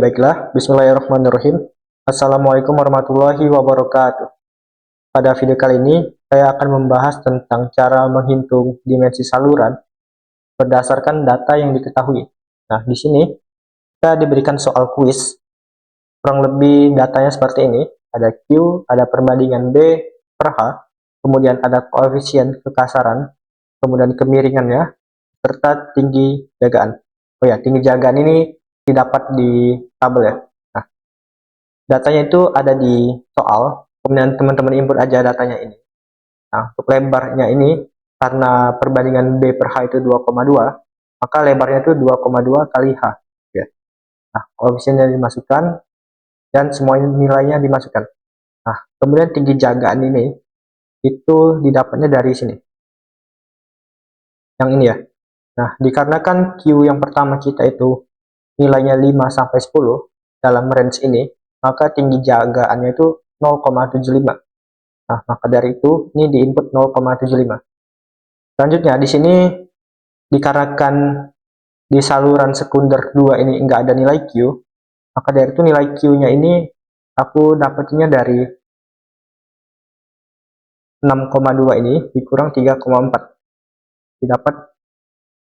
baiklah. Bismillahirrahmanirrahim. Assalamualaikum warahmatullahi wabarakatuh. Pada video kali ini, saya akan membahas tentang cara menghitung dimensi saluran berdasarkan data yang diketahui. Nah, di sini kita diberikan soal kuis. Kurang lebih datanya seperti ini. Ada Q, ada perbandingan B per H, kemudian ada koefisien kekasaran, kemudian kemiringannya, serta tinggi jagaan. Oh ya, tinggi jagaan ini didapat di tabel ya. Nah, datanya itu ada di soal, kemudian teman-teman input aja datanya ini. Nah, untuk lebarnya ini, karena perbandingan B per H itu 2,2, maka lebarnya itu 2,2 kali H. Ya. Nah, koefisiennya dimasukkan, dan semua nilainya dimasukkan. Nah, kemudian tinggi jagaan ini, itu didapatnya dari sini. Yang ini ya. Nah, dikarenakan Q yang pertama kita itu nilainya 5-10 dalam range ini, maka tinggi jagaannya itu 0,75. Nah, maka dari itu ini di input 0,75. Selanjutnya di sini dikarenakan di saluran sekunder 2 ini enggak ada nilai Q, maka dari itu nilai Q-nya ini aku dapatnya dari 6,2 ini dikurang 3,4. Didapat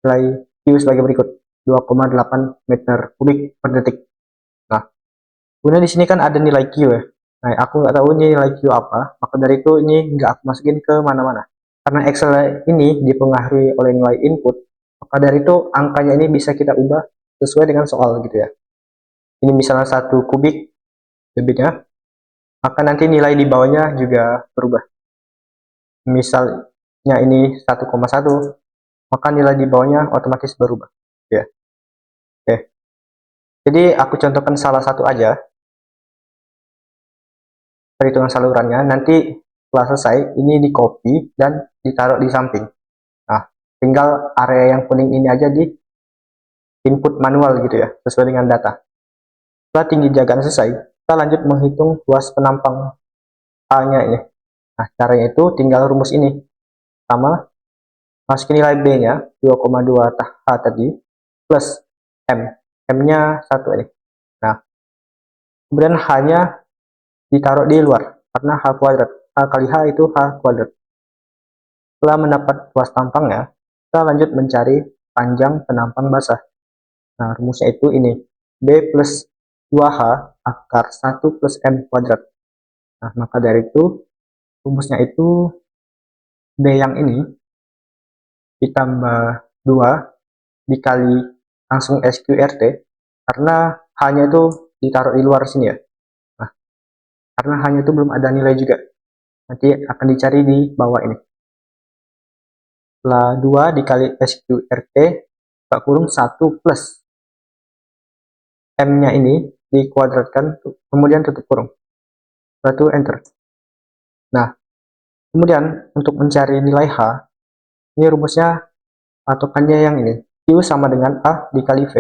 nilai Q sebagai berikut, 2,8 meter kubik per detik. Nah, kemudian di sini kan ada nilai Q ya. Nah, aku nggak tahu ini nilai Q apa, maka dari itu ini nggak aku masukin ke mana-mana. Karena Excel ini dipengaruhi oleh nilai input, maka dari itu angkanya ini bisa kita ubah sesuai dengan soal gitu ya. Ini misalnya 1 kubik debitnya, maka nanti nilai di bawahnya juga berubah. Misalnya ini 1,1, maka nilai di bawahnya otomatis berubah. Ya. Oke. Jadi aku contohkan salah satu aja. Perhitungan salurannya, nanti setelah selesai ini di copy dan ditaruh di samping. Nah, tinggal area yang kuning ini aja di input manual gitu ya, sesuai dengan data. Setelah tinggi jagaan selesai, kita lanjut menghitung luas penampang A-nya ini. Nah, caranya itu tinggal rumus ini. Sama, masukin nilai B-nya 2,2 H tadi plus M. M-nya 1 ini. Nah, kemudian H-nya ditaruh di luar karena H kuadrat. H kali H itu H kuadrat. Setelah mendapat luas tampangnya, kita lanjut mencari panjang penampang basah. Nah, rumusnya itu ini. B plus 2H akar 1 plus M kuadrat. Nah, maka dari itu, rumusnya itu B yang ini ditambah 2 dikali langsung SQRT, karena H-nya itu ditaruh di luar sini ya. Nah, karena H-nya itu belum ada nilai juga. Nanti akan dicari di bawah ini. Setelah 2 dikali SQRT, tak kurung 1 plus M-nya ini dikuadratkan, kemudian tutup kurung. Lalu enter. Nah, kemudian untuk mencari nilai H, ini rumusnya patokannya yang ini. Q sama dengan A dikali V.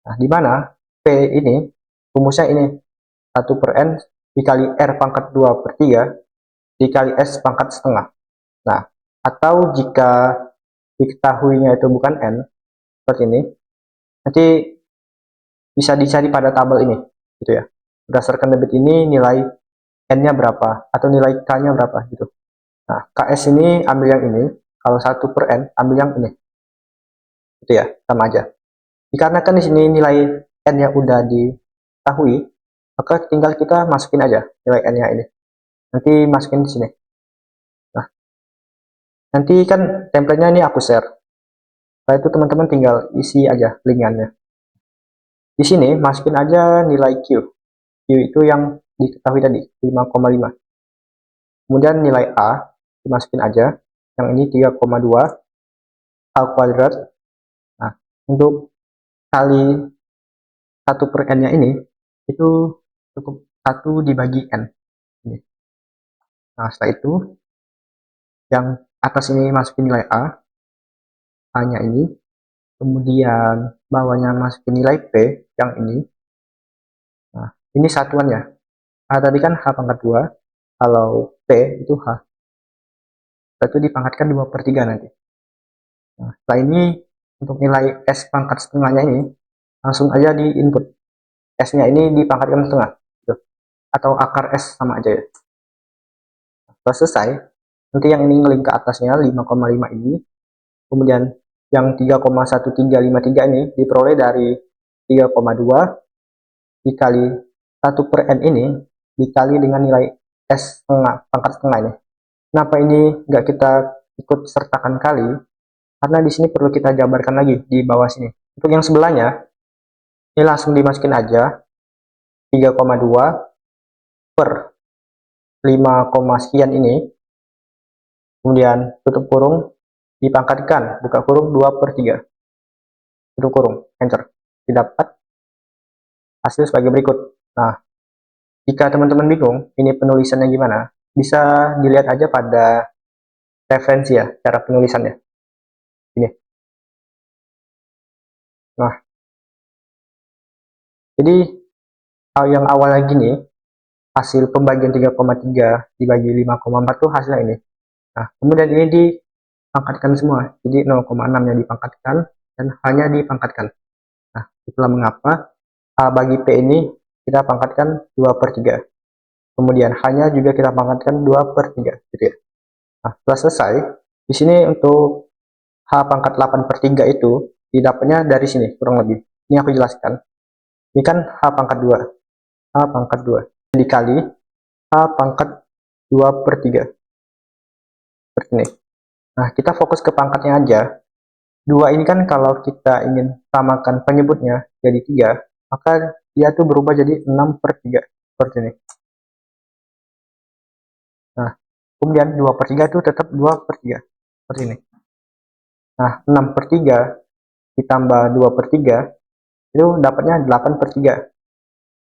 Nah, di mana V ini rumusnya ini 1 per N dikali R pangkat 2 per 3 dikali S pangkat setengah. Nah, atau jika diketahuinya itu bukan N, seperti ini, nanti bisa dicari pada tabel ini, gitu ya. Berdasarkan debit ini nilai N-nya berapa, atau nilai K-nya berapa, gitu. Nah, KS ini ambil yang ini, kalau 1 per N ambil yang ini. Gitu ya, sama aja. Dikarenakan di sini nilai N-nya udah diketahui, maka tinggal kita masukin aja nilai N-nya ini. Nanti masukin di sini. Nah, nanti kan template-nya ini aku share. Setelah itu teman-teman tinggal isi aja linkannya. Di sini masukin aja nilai Q. Q itu yang diketahui tadi, 5,5. Kemudian nilai A dimasukin aja, yang ini 3,2 A kuadrat. Nah, untuk kali 1 per N-nya ini, itu cukup 1 dibagi N. Ini. Nah, setelah itu, yang atas ini masukin nilai A, A-nya ini, kemudian bawahnya masukin nilai P, yang ini. Nah, ini satuannya. A tadi kan H pangkat 2, kalau P itu H. Setelah itu dipangkatkan 2 per 3 nanti. Nah, setelah ini, untuk nilai S pangkat setengahnya ini, langsung aja di input. S-nya ini dipangkatkan setengah. Tuh. Atau akar S sama aja ya. Setelah selesai, nanti yang ini ngeling ke atasnya 5,5 ini, kemudian yang 3,1353 ini diperoleh dari 3,2 dikali 1/n ini dikali dengan nilai S setengah, pangkat setengah ini. Kenapa ini nggak kita ikut sertakan kali? Karena di sini perlu kita jabarkan lagi di bawah sini. Untuk yang sebelahnya, ini langsung dimasukin aja 3,2 per 5, sekian ini, kemudian tutup kurung, dipangkatkan, buka kurung 2/3, tutup kurung, enter. Didapat hasil sebagai berikut. Nah, jika teman-teman bingung ini penulisannya gimana, bisa dilihat aja pada referensi ya, cara penulisannya. Ini. Nah, jadi hal yang awalnya gini, hasil pembagian 3,3 dibagi 5,4 tuh hasilnya ini. Nah, kemudian ini dipangkatkan semua. Jadi 0,6 yang dipangkatkan dan hanya dipangkatkan. Nah, itulah mengapa A bagi P ini kita pangkatkan 2/3. Kemudian hanya juga kita pangkatkan 2/3 gitu ya. Nah, setelah selesai, di sini untuk H pangkat 8/3 itu didapatnya dari sini kurang lebih. Ini aku jelaskan. Ini kan H pangkat 2. H pangkat 2 dikali H pangkat 2/3. Seperti ini. Nah, kita fokus ke pangkatnya aja. 2 ini kan kalau kita ingin samakan penyebutnya jadi 3, maka dia tuh berubah jadi 6/3. Seperti ini. Nah, kemudian 2/3 itu tetap 2/3. Seperti ini. Nah, 6/3 ditambah 2/3 itu dapatnya 8/3.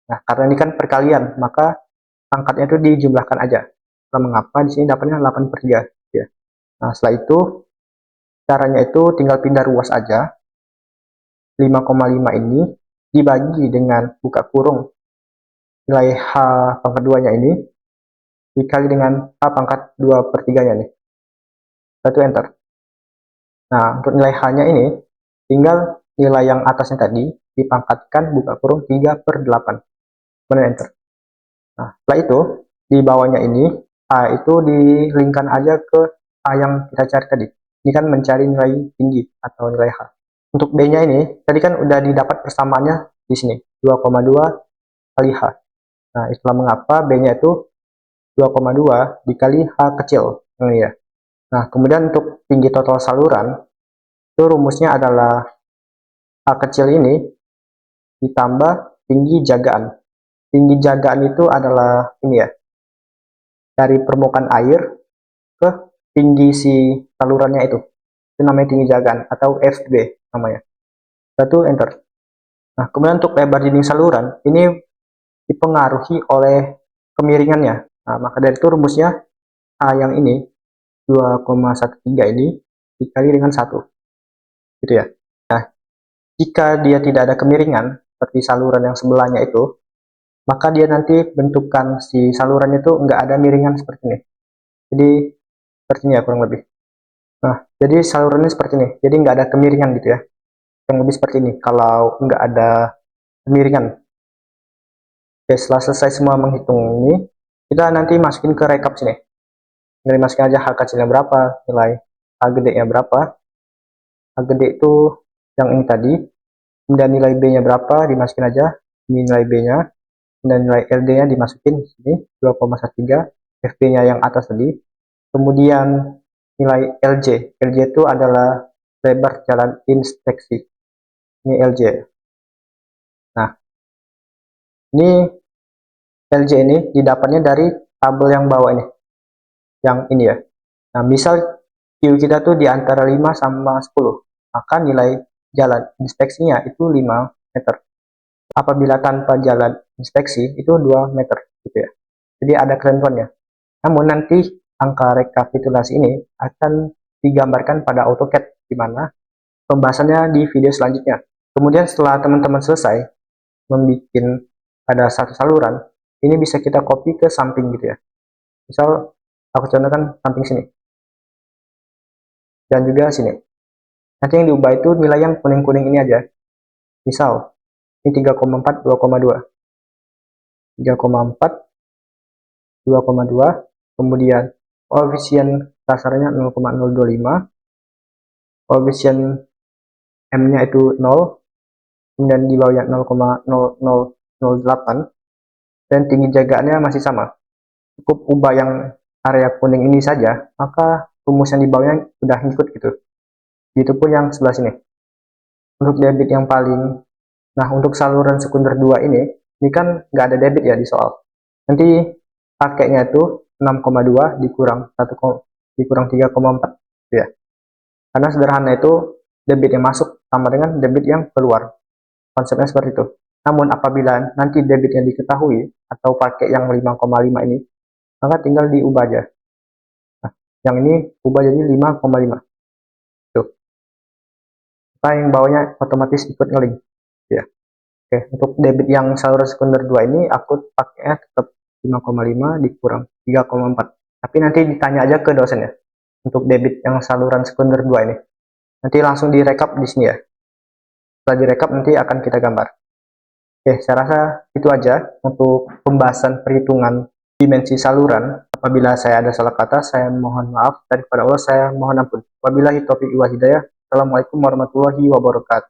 Nah, karena ini kan perkalian, maka pangkatnya itu dijumlahkan aja. Nah, mengapa di sini dapatnya 8/3 ya. Nah, setelah itu caranya itu tinggal pindah ruas aja. 5,5 ini dibagi dengan buka kurung nilai H pangkat 2-nya ini dikali dengan H pangkat 2/3-nya nih. Satu enter. Nah, untuk nilai H-nya ini tinggal nilai yang atasnya tadi dipangkatkan buka kurung 3/8. Kemudian enter. Nah, setelah itu di bawahnya ini A itu dilingkan aja ke A yang kita cari tadi. Ini kan mencari nilai tinggi atau nilai H. Untuk B-nya ini tadi kan udah didapat persamaannya di sini 2,2 kali H. Nah, itulah mengapa B-nya itu 2,2 dikali H kecil. Ini ya. Nah, kemudian untuk tinggi total saluran itu rumusnya adalah H kecil ini ditambah tinggi jagaan. Tinggi jagaan itu adalah ini ya, dari permukaan air ke tinggi si salurannya itu namanya tinggi jagaan atau FB namanya. Satu enter. Nah, kemudian untuk lebar dinding saluran ini dipengaruhi oleh kemiringannya. Nah, maka dari itu rumusnya A yang ini 2,13 ini dikali dengan 1 gitu ya. Nah, jika dia tidak ada kemiringan seperti saluran yang sebelahnya itu, maka dia nanti bentukan si saluran itu nggak ada miringan seperti ini. Jadi seperti ini ya kurang lebih. Nah, jadi salurannya seperti ini. Jadi nggak ada kemiringan gitu ya. Yang lebih seperti ini kalau nggak ada kemiringan. Oke, setelah selesai semua menghitung ini, kita nanti masukin ke rekap sini. Nilai masukin aja H kecilnya berapa, nilai H gede-nya berapa. H gede itu yang ini tadi. Kemudian nilai B-nya berapa, dimasukin aja. Ini nilai B-nya. Dan nilai LD-nya dimasukin sini 2,13, FB-nya yang atas tadi. Kemudian nilai LJ. LJ itu adalah lebar jalan inspeksi. Ini LJ. Nah, ini LJ ini didapatnya dari tabel yang bawah ini. Yang ini ya. Nah, misal Q kita tuh di antara 5 sama 10. Maka nilai jalan inspeksinya itu 5 meter. Apabila tanpa jalan inspeksi itu 2 meter gitu ya. Jadi ada ketentuannya. Namun nanti angka rekapitulasi ini akan digambarkan pada AutoCAD di mana pembahasannya di video selanjutnya. Kemudian setelah teman-teman selesai membuat ada satu saluran, ini bisa kita copy ke samping gitu ya. Misal aku contohkan samping sini. Dan juga sini. Nanti yang diubah itu nilai yang kuning-kuning ini aja. Misal Ini 3,4, 2,2. 3,4, 2,2. Kemudian koefisien kasarnya 0,025. Koefisien M-nya itu 0. Kemudian di bawahnya 0,0008. Dan tinggi jagaannya masih sama. Cukup ubah yang area kuning ini saja, maka rumus yang di bawahnya sudah ngikut gitu. Begitupun yang sebelah sini. Untuk debit yang paling, nah untuk saluran sekunder 2 ini kan nggak ada debit ya di soal. Nanti pakainya itu 6,2 dikurang 3,4 ya. Karena sederhana itu debit yang masuk sama dengan debit yang keluar. Konsepnya seperti itu. Namun apabila nanti debit yang diketahui atau pakai yang 5,5 ini, maka tinggal diubah aja. Nah, yang ini ubah jadi 5,5. Tuh. Maka yang bawahnya otomatis ikut ngeling. Ya. Oke, untuk debit yang saluran sekunder 2 ini aku pakainya tetap 5,5 dikurang 3,4. Tapi nanti ditanya aja ke dosen ya. Untuk debit yang saluran sekunder 2 ini. Nanti langsung direkap di sini ya. Setelah direkap nanti akan kita gambar. Oke, saya rasa itu aja untuk pembahasan perhitungan dimensi saluran. Apabila saya ada salah kata, saya mohon maaf, dan kepada Allah saya mohon ampun. Wabillahi taufiq wal hidayah. Assalamualaikum warahmatullahi wabarakatuh.